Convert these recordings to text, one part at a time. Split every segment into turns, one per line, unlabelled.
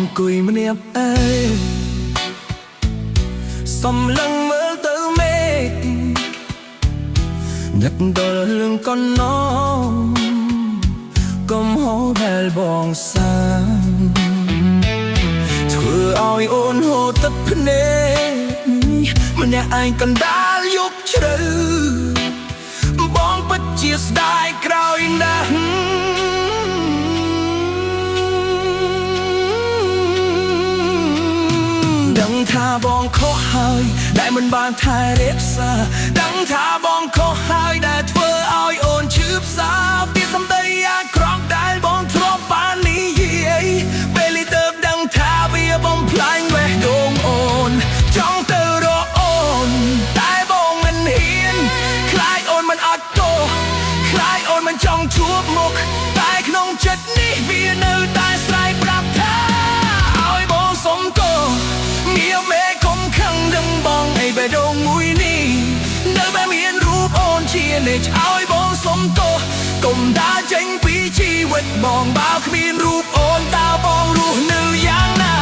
អង្គុយម្នាក់ឯងសំឡឹងមើលទៅមេឃនឹកដល់រឿងកូនน้องកុំហៅដែលបងសាធ្វើឲ្យអូនហូរទឹកភ្នែកម្នាក់ឯងកណ្ដាលយកជ្រៅបងពិតជាស្ដាយក្រោយណាស់ដឹងថាបងខុសហើយដែលមិនបានថែរក្សាដឹងថាបងខុសហើយដែលធ្វើឲ្យអូនឈឺផ្សាពីសម្ដីអាក្រក់ដែលបងធ្លាប់បាននិយាយពេលនេះទើបដឹងថាវាបំផ្លាញបេះដូងអូនចង់ទៅរកអូនតែបងមិនហ៊ានខ្លាចអូនមិនអត់ទោសខ្លាចអូនមិនចង់ជួបមុខតែក្នុងចិត្តនេះវានៅតែស្រែកប្រាប់ថាឲ្យបងសុំទោសងារមេកុំខឹងដឹងបងអីបេះដូងមួយនេះនៅតែមានរូបអូនជានិច្ចឲ្យបងសុំទោសកុំដើរចេញពីជីវិតបងបើគ្មានរូបអូនតើបងរស់នៅយ៉ាងណា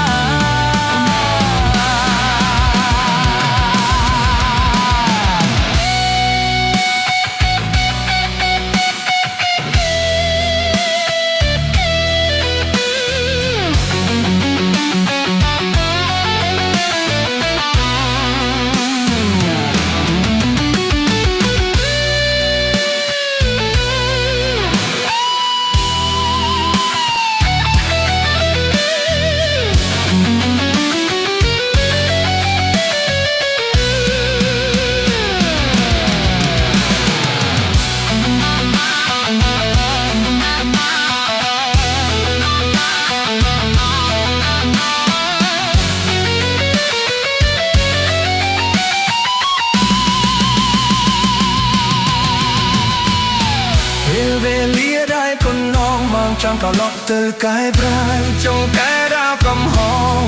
វេលាដែលកូនน้องមកចង់ត្រឡប់ទៅកែប្រែចង់កែដល់កំហុស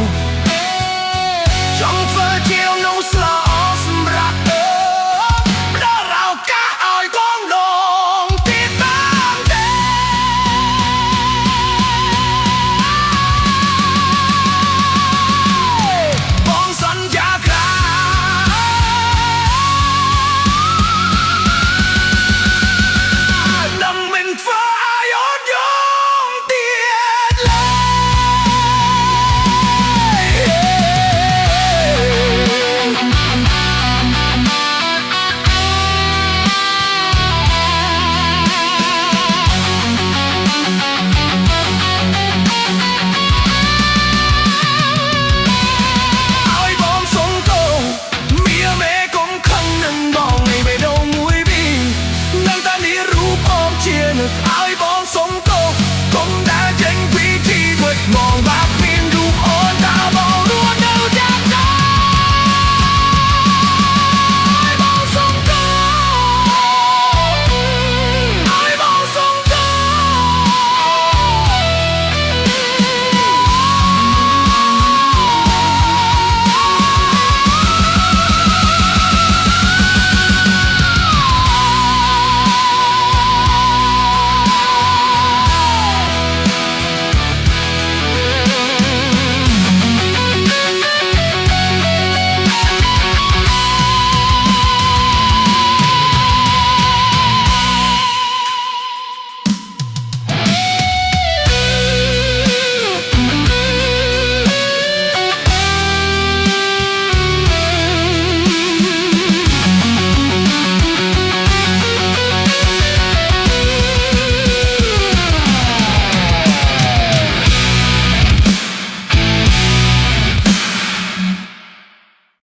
ចង់ធ្វើជា